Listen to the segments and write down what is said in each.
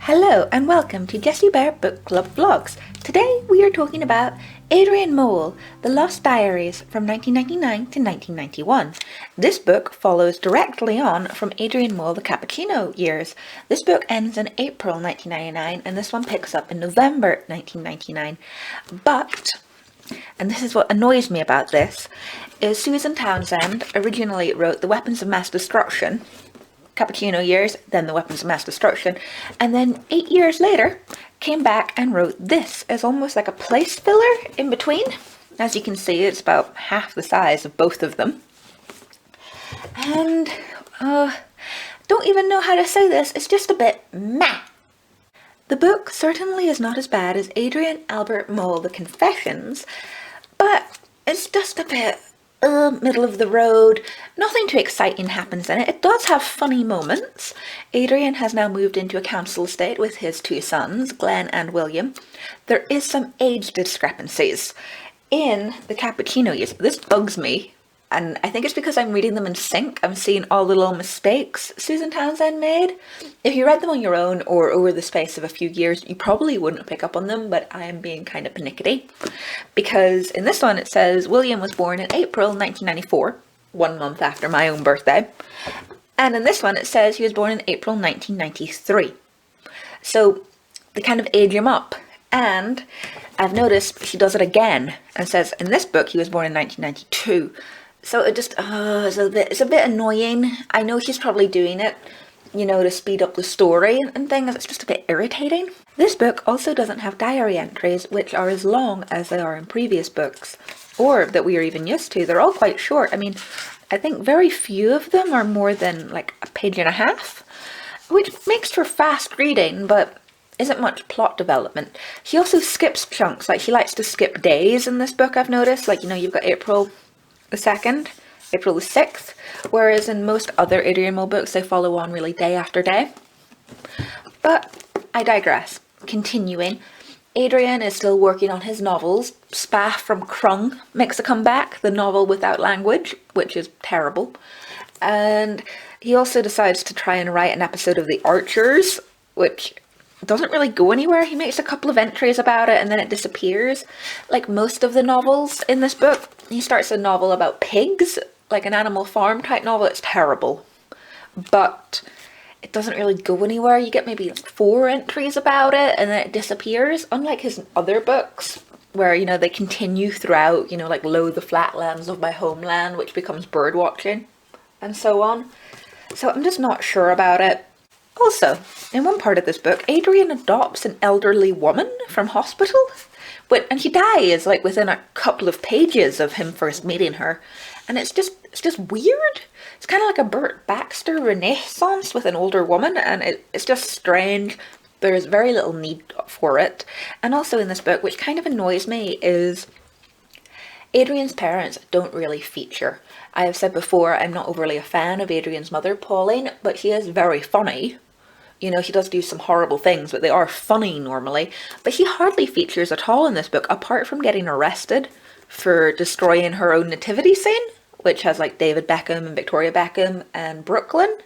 Hello and welcome to Jessie Bear Book Club Vlogs. Today we are talking about Adrian Mole, The Lost Diaries from 1999 to 1991. This book follows directly on from Adrian Mole, The Cappuccino Years. This book ends in April 1999 and this one picks up in November 1999. But, and this is what annoys me about this, is Susan Townsend originally wrote The Weapons of Mass Destruction, Cappuccino Years, then The Weapons of Mass Destruction, and then 8 years later came back and wrote this as almost like a place filler in between. As you can see, it's about half the size of both of them. And don't even know how to say this, it's just a bit meh. The book certainly is not as bad as Adrian Albert Mole, The Confessions, but it's just a bit middle of the road. Nothing too exciting happens in it. It does have funny moments. Adrian has now moved into a council estate with his two sons, Glenn and William. There is some age discrepancies in the Cappuccino Years. This bugs me, and I think it's because I'm reading them in sync. I'm seeing all the little mistakes Susan Townsend made. If you read them on your own or over the space of a few years, you probably wouldn't pick up on them, but I am being kind of pernickety. Because in this one it says William was born in April 1994, 1 month after my own birthday. And in this one it says he was born in April 1993. So they kind of age him up. And I've noticed she does it again and says in this book he was born in 1992. So it just, it's a bit annoying. I know she's probably doing it, you know, to speed up the story and things. It's just a bit irritating. This book also doesn't have diary entries, which are as long as they are in previous books, or that we are even used to. They're all quite short. I mean, I think very few of them are more than like a page and a half, which makes for fast reading, but isn't much plot development. She also skips chunks, like she likes to skip days in this book, I've noticed. Like, you know, you've got April the 2nd, April the 6th, whereas in most other Adrian Mole books they follow on really day after day. But I digress. Continuing, Adrian is still working on his novels. Spaff from Krung makes a comeback, the novel without language, which is terrible. And he also decides to try and write an episode of The Archers, which doesn't really go anywhere. He makes a couple of entries about it and then it disappears. Like most of the novels in this book, he starts a novel about pigs, like an Animal Farm type novel. It's terrible, but it doesn't really go anywhere. You get maybe like 4 entries about it and then it disappears, unlike his other books where, you know, they continue throughout, you know, like Lo, the Flatlands of My Homeland, which becomes bird watching and so on. So I'm just not sure about it. Also, in one part of this book, Adrian adopts an elderly woman from hospital, and she dies like within a couple of pages of him first meeting her, and it's just weird. It's kind of like a Burt Baxter renaissance with an older woman, and it's just strange. There's very little need for it. And also in this book, which kind of annoys me, is Adrian's parents don't really feature. I have said before, I'm not overly a fan of Adrian's mother, Pauline, but she is very funny. You know, she does do some horrible things, but they are funny normally. But she hardly features at all in this book, apart from getting arrested for destroying her own nativity scene, which has like David Beckham and Victoria Beckham and Brooklyn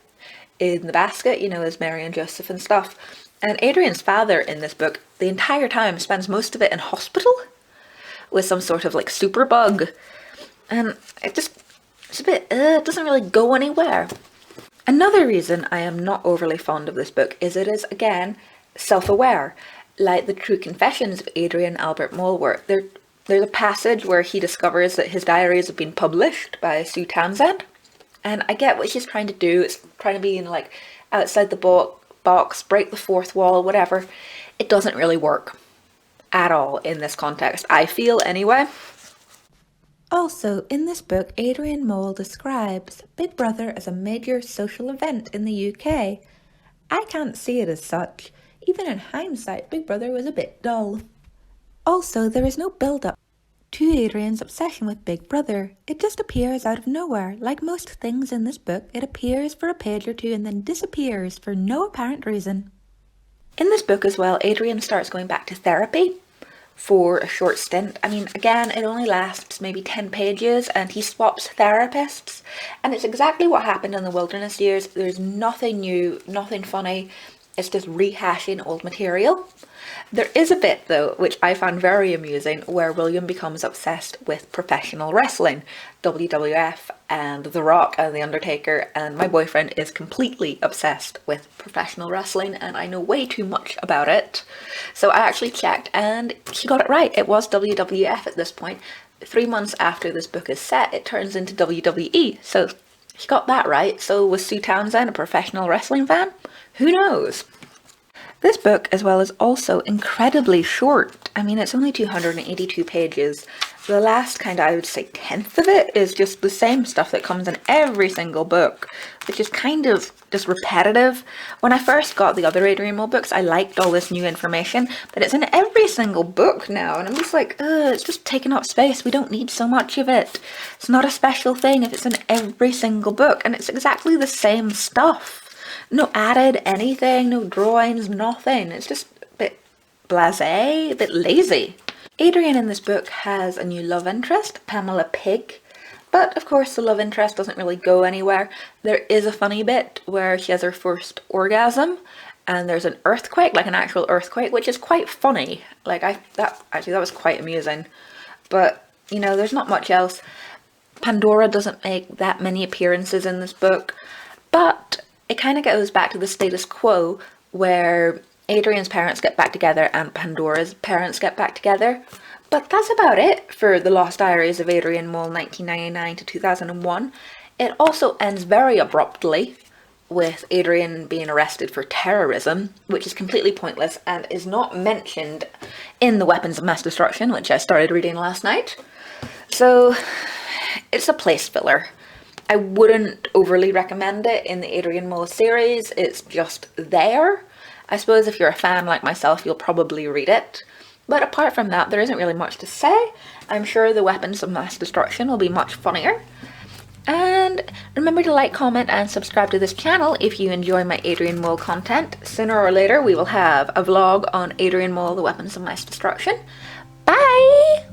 in the basket, you know, as Mary and Joseph and stuff. And Adrian's father in this book, the entire time, spends most of it in hospital with some sort of like super bug. And it's a bit, it doesn't really go anywhere. Another reason I am not overly fond of this book is it is, again, self-aware, like the True Confessions of Adrian Albert Mole were. There's a passage where he discovers that his diaries have been published by Sue Townsend, and I get what she's trying to do. It's trying to be, like, outside the box, break the fourth wall, whatever. It doesn't really work at all in this context, I feel anyway. Also, in this book, Adrian Mole describes Big Brother as a major social event in the UK. I can't see it as such. Even in hindsight, Big Brother was a bit dull. Also, there is no build-up to Adrian's obsession with Big Brother. It just appears out of nowhere. Like most things in this book, it appears for a page or two and then disappears for no apparent reason. In this book as well, Adrian starts going back to therapy for a short stint. I mean, again, it only lasts maybe 10 pages and he swaps therapists, and it's exactly what happened in the Wilderness Years. There's nothing new, nothing funny. It's just rehashing old material. There is a bit though, which I found very amusing, where William becomes obsessed with professional wrestling, WWF and The Rock and The Undertaker, and my boyfriend is completely obsessed with professional wrestling and I know way too much about it. So I actually checked and he got it right. It was WWF at this point. 3 months after this book is set, it turns into WWE. So he got that right. So was Sue Townsend a professional wrestling fan? Who knows? This book, as well, is also incredibly short. I mean, it's only 282 pages. The last kind of, I would say, tenth of it is just the same stuff that comes in every single book, which is kind of just repetitive. When I first got the other Adrian Mole books, I liked all this new information, but it's in every single book now, and I'm just like, ugh, it's just taking up space. We don't need so much of it. It's not a special thing if it's in every single book, and it's exactly the same stuff. No added anything, no drawings, nothing. It's just a bit blasé, a bit lazy. Adrian in this book has a new love interest, Pamela Pig. But of course the love interest doesn't really go anywhere. There is a funny bit where she has her first orgasm and there's an earthquake, like an actual earthquake, which is quite funny. Like that was quite amusing. But you know, there's not much else. Pandora doesn't make that many appearances in this book, but it kind of goes back to the status quo where Adrian's parents get back together and Pandora's parents get back together. But that's about it for The Lost Diaries of Adrian Mole 1999 to 2001. It also ends very abruptly with Adrian being arrested for terrorism, which is completely pointless and is not mentioned in the Weapons of Mass Destruction, which I started reading last night. So it's a place filler. I wouldn't overly recommend it in the Adrian Mole series. It's just there. I suppose if you're a fan like myself, you'll probably read it. But apart from that, there isn't really much to say. I'm sure the Weapons of Mass Destruction will be much funnier. And remember to like, comment, and subscribe to this channel if you enjoy my Adrian Mole content. Sooner or later, we will have a vlog on Adrian Mole, the Weapons of Mass Destruction. Bye!